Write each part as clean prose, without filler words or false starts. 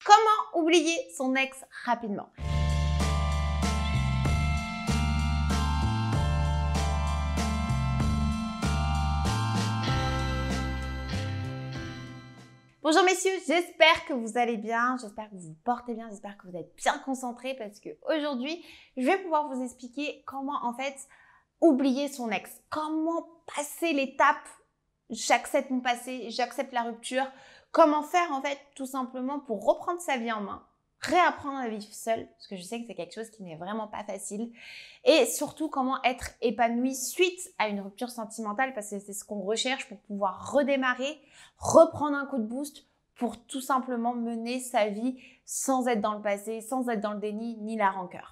Comment oublier son ex rapidement? Bonjour messieurs, j'espère que vous allez bien, j'espère que vous vous portez bien, j'espère que vous êtes bien concentrés parce que aujourd'hui, je vais pouvoir vous expliquer comment en fait oublier son ex, comment passer l'étape j'accepte mon passé, j'accepte la rupture, comment faire en fait tout simplement pour reprendre sa vie en main, réapprendre à vivre seul, parce que je sais que c'est quelque chose qui n'est vraiment pas facile, et surtout comment être épanoui suite à une rupture sentimentale, parce que c'est ce qu'on recherche pour pouvoir redémarrer, reprendre un coup de boost pour tout simplement mener sa vie sans être dans le passé, sans être dans le déni ni la rancœur.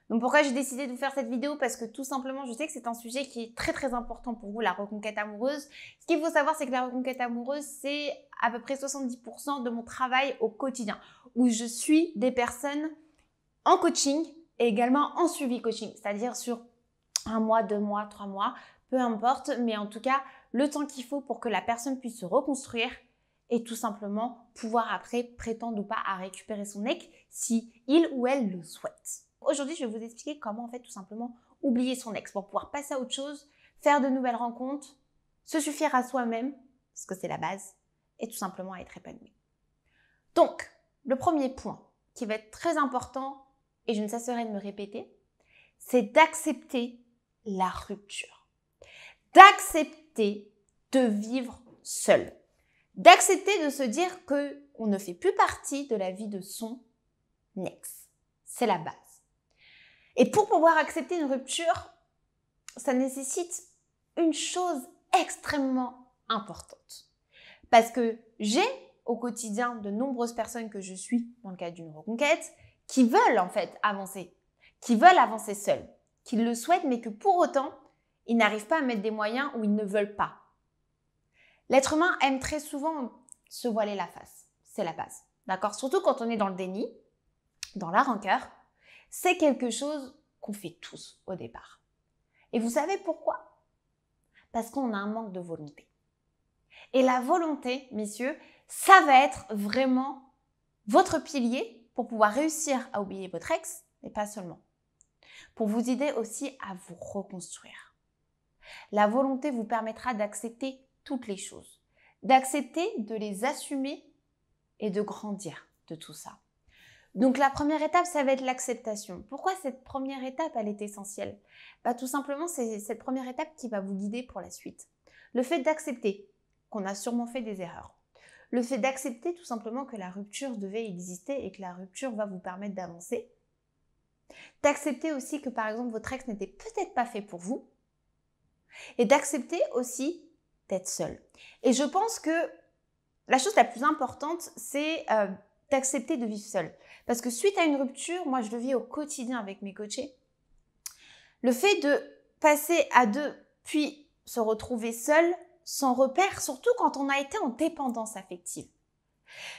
Donc pourquoi j'ai décidé de vous faire cette vidéo? Parce que tout simplement, je sais que c'est un sujet qui est très très important pour vous, la reconquête amoureuse. Ce qu'il faut savoir, c'est que la reconquête amoureuse, c'est à peu près 70% de mon travail au quotidien, où je suis des personnes en coaching et également en suivi coaching, c'est-à-dire sur 1 mois, 2 mois, 3 mois, peu importe, mais en tout cas, le temps qu'il faut pour que la personne puisse se reconstruire et tout simplement pouvoir après prétendre ou pas à récupérer son ex si il ou elle le souhaite. Aujourd'hui, je vais vous expliquer comment en fait tout simplement oublier son ex pour pouvoir passer à autre chose, faire de nouvelles rencontres, se suffire à soi-même, parce que c'est la base, et tout simplement être épanoui. Donc, le premier point qui va être très important, et je ne cesserai de me répéter, c'est d'accepter la rupture. D'accepter de vivre seul. D'accepter de se dire qu'on ne fait plus partie de la vie de son ex. C'est la base. Et pour pouvoir accepter une rupture, ça nécessite une chose extrêmement importante. Parce que j'ai au quotidien de nombreuses personnes que je suis dans le cadre d'une reconquête qui veulent en fait avancer, qui veulent avancer seules, qui le souhaitent mais que pour autant, ils n'arrivent pas à mettre des moyens ou ils ne veulent pas. L'être humain aime très souvent se voiler la face. C'est la base. D'accord? Surtout quand on est dans le déni, dans la rancœur. C'est quelque chose qu'on fait tous au départ. Et vous savez pourquoi? Parce qu'on a un manque de volonté. Et la volonté, messieurs, ça va être vraiment votre pilier pour pouvoir réussir à oublier votre ex, mais pas seulement. Pour vous aider aussi à vous reconstruire. La volonté vous permettra d'accepter toutes les choses, d'accepter de les assumer et de grandir de tout ça. Donc la première étape, ça va être l'acceptation. Pourquoi cette première étape, elle est essentielle? Tout simplement, c'est cette première étape qui va vous guider pour la suite. Le fait d'accepter qu'on a sûrement fait des erreurs. Le fait d'accepter tout simplement que la rupture devait exister et que la rupture va vous permettre d'avancer. D'accepter aussi que par exemple votre ex n'était peut-être pas fait pour vous. Et d'accepter aussi d'être seul. Et je pense que la chose la plus importante, c'est d'accepter de vivre seul. Parce que suite à une rupture, moi je le vis au quotidien avec mes coachés, le fait de passer à deux, puis se retrouver seul, sans repère, surtout quand on a été en dépendance affective.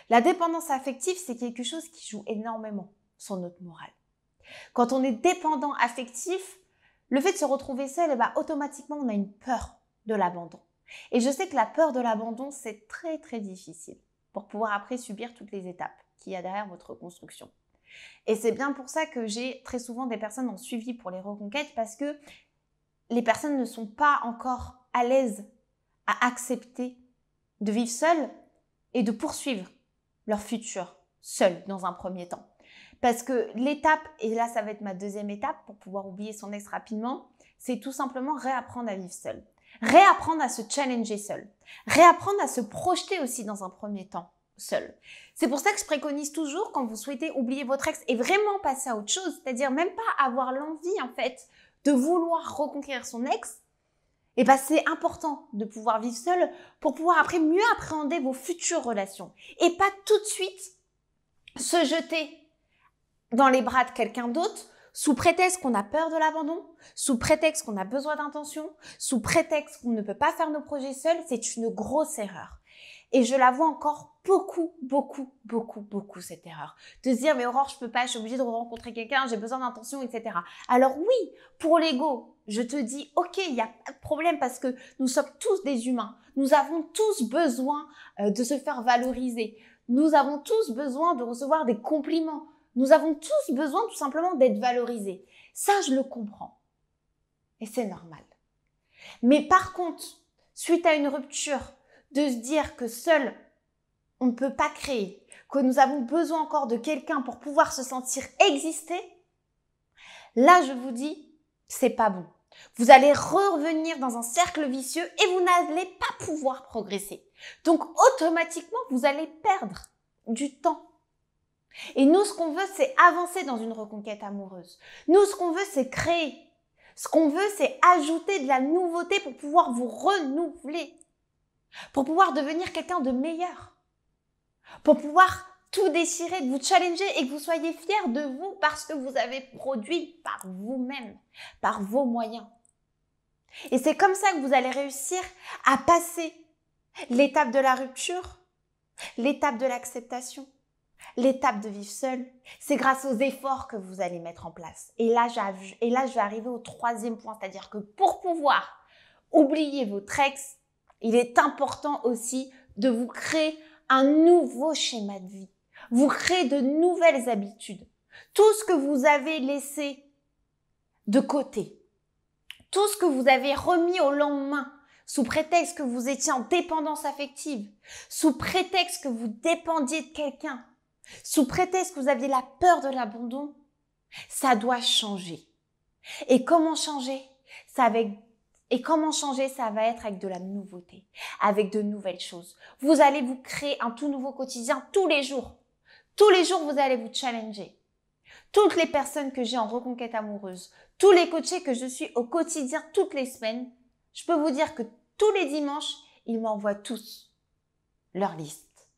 La dépendance affective, c'est quelque chose qui joue énormément sur notre morale. Quand on est dépendant affectif, le fait de se retrouver seul, automatiquement on a une peur de l'abandon. Et je sais que la peur de l'abandon, c'est très très difficile pour pouvoir après subir toutes les étapes qu'il y a derrière votre reconstruction. Et c'est bien pour ça que j'ai très souvent des personnes en suivi pour les reconquêtes parce que les personnes ne sont pas encore à l'aise à accepter de vivre seules et de poursuivre leur futur seul dans un premier temps. Parce que l'étape, et là ça va être ma deuxième étape pour pouvoir oublier son ex rapidement, c'est tout simplement réapprendre à vivre seul. Réapprendre à se challenger seul. Réapprendre à se projeter aussi dans un premier temps seul. C'est pour ça que je préconise toujours quand vous souhaitez oublier votre ex et vraiment passer à autre chose, c'est-à-dire même pas avoir l'envie en fait de vouloir reconquérir son ex, et c'est important de pouvoir vivre seul pour pouvoir après mieux appréhender vos futures relations et pas tout de suite se jeter dans les bras de quelqu'un d'autre sous prétexte qu'on a peur de l'abandon, sous prétexte qu'on a besoin d'intention, sous prétexte qu'on ne peut pas faire nos projets seuls. C'est une grosse erreur. Et je la vois encore beaucoup cette erreur. De se dire, mais Aurore, je peux pas, je suis obligée de rencontrer quelqu'un, j'ai besoin d'intention, etc. Alors oui, pour l'ego, je te dis, ok, il n'y a pas de problème parce que nous sommes tous des humains. Nous avons tous besoin de se faire valoriser, Nous avons tous besoin de recevoir des compliments. Nous avons tous besoin tout simplement d'être valorisés. Ça, je le comprends. Et c'est normal. Mais par contre, suite à une rupture, de se dire que seul, on ne peut pas créer, que nous avons besoin encore de quelqu'un pour pouvoir se sentir exister, là, je vous dis, c'est pas bon. Vous allez revenir dans un cercle vicieux et vous n'allez pas pouvoir progresser. Donc, automatiquement, vous allez perdre du temps. Et nous, ce qu'on veut, c'est avancer dans une reconquête amoureuse. Nous, ce qu'on veut, c'est créer. Ce qu'on veut, c'est ajouter de la nouveauté pour pouvoir vous renouveler, pour pouvoir devenir quelqu'un de meilleur, pour pouvoir tout déchirer, de vous challenger et que vous soyez fiers de vous parce que vous avez produit par vous-même, par vos moyens. Et c'est comme ça que vous allez réussir à passer l'étape de la rupture, l'étape de l'acceptation, l'étape de vivre seul. C'est grâce aux efforts que vous allez mettre en place. Et là, je vais arriver au troisième point, c'est-à-dire que pour pouvoir oublier votre ex, il est important aussi de vous créer un nouveau schéma de vie. Vous créez de nouvelles habitudes. Tout ce que vous avez laissé de côté, tout ce que vous avez remis au lendemain, sous prétexte que vous étiez en dépendance affective, sous prétexte que vous dépendiez de quelqu'un, sous prétexte que vous aviez la peur de l'abandon, ça doit changer. Et comment changer? Ça va être avec de la nouveauté, avec de nouvelles choses. Vous allez vous créer un tout nouveau quotidien tous les jours. Tous les jours, vous allez vous challenger. Toutes les personnes que j'ai en reconquête amoureuse, tous les coachés que je suis au quotidien toutes les semaines, je peux vous dire que tous les dimanches, ils m'envoient tous leur liste.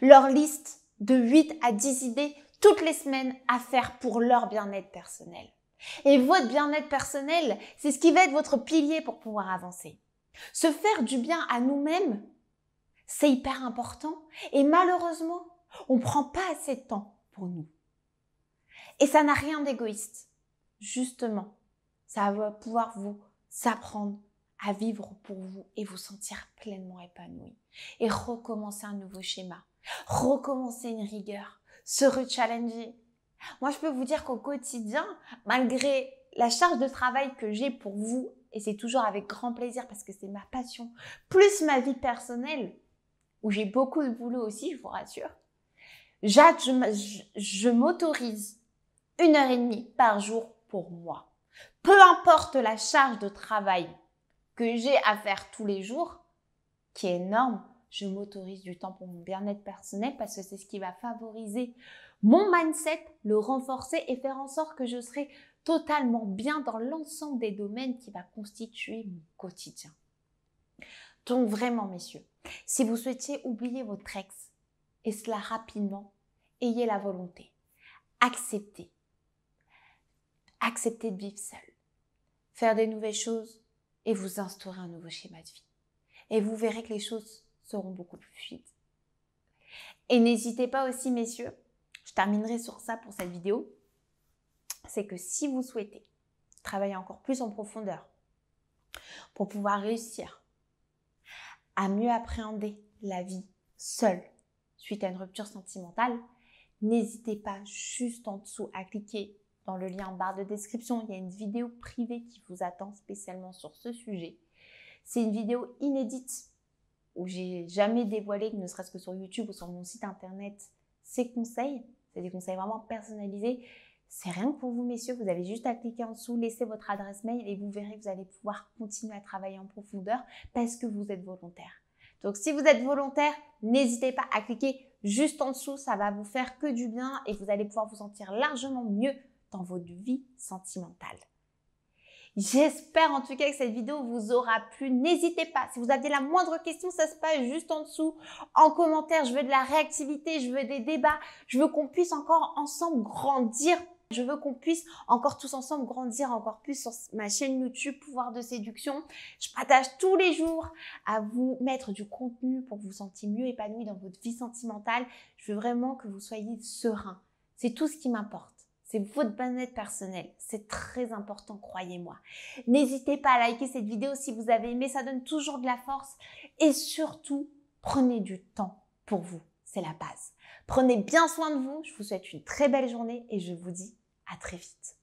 Leur liste de 8 à 10 idées toutes les semaines à faire pour leur bien-être personnel. Et votre bien-être personnel, c'est ce qui va être votre pilier pour pouvoir avancer. Se faire du bien à nous-mêmes, c'est hyper important. Et malheureusement, on ne prend pas assez de temps pour nous. Et ça n'a rien d'égoïste. Justement, ça va pouvoir vous apprendre à vivre pour vous et vous sentir pleinement épanoui. Et recommencer un nouveau schéma. Recommencer une rigueur. Se rechallenger. Moi, je peux vous dire qu'au quotidien, malgré la charge de travail que j'ai pour vous, et c'est toujours avec grand plaisir parce que c'est ma passion, plus ma vie personnelle, où j'ai beaucoup de boulot aussi, je vous rassure, je m'autorise 1h30 par jour pour moi. Peu importe la charge de travail que j'ai à faire tous les jours, qui est énorme, je m'autorise du temps pour mon bien-être personnel parce que c'est ce qui va favoriser mon mindset, le renforcer et faire en sorte que je serai totalement bien dans l'ensemble des domaines qui va constituer mon quotidien. Donc vraiment, messieurs, si vous souhaitiez oublier votre ex, et cela rapidement, ayez la volonté. Acceptez. Acceptez de vivre seul. Faire des nouvelles choses et vous instaurer un nouveau schéma de vie. Et vous verrez que les choses seront beaucoup plus fluides. Et n'hésitez pas aussi, messieurs, je terminerai sur ça pour cette vidéo, c'est que si vous souhaitez travailler encore plus en profondeur pour pouvoir réussir à mieux appréhender la vie seule suite à une rupture sentimentale, n'hésitez pas juste en dessous à cliquer dans le lien en barre de description. Il y a une vidéo privée qui vous attend spécialement sur ce sujet. C'est une vidéo inédite où j'ai jamais dévoilé, ne serait-ce que sur YouTube ou sur mon site internet, ces conseils. C'est des conseils vraiment personnalisés. C'est rien que pour vous, messieurs. Vous avez juste à cliquer en dessous, laisser votre adresse mail et vous verrez que vous allez pouvoir continuer à travailler en profondeur parce que vous êtes volontaire. Donc, si vous êtes volontaire, n'hésitez pas à cliquer juste en dessous. Ça va vous faire que du bien et vous allez pouvoir vous sentir largement mieux dans votre vie sentimentale. J'espère en tout cas que cette vidéo vous aura plu. N'hésitez pas, si vous avez la moindre question, ça se passe juste en dessous, en commentaire. Je veux de la réactivité, je veux des débats, je veux qu'on puisse encore ensemble grandir. Je veux qu'on puisse encore tous ensemble grandir encore plus sur ma chaîne YouTube Pouvoir de Séduction. Je partage tous les jours à vous mettre du contenu pour que vous sentiez mieux épanoui dans votre vie sentimentale. Je veux vraiment que vous soyez serein. C'est tout ce qui m'importe. C'est votre bien-être personnel. C'est très important, croyez-moi. N'hésitez pas à liker cette vidéo si vous avez aimé. Ça donne toujours de la force. Et surtout, prenez du temps pour vous. c'est la base. Prenez bien soin de vous, je vous souhaite une très belle journée et je vous dis à très vite.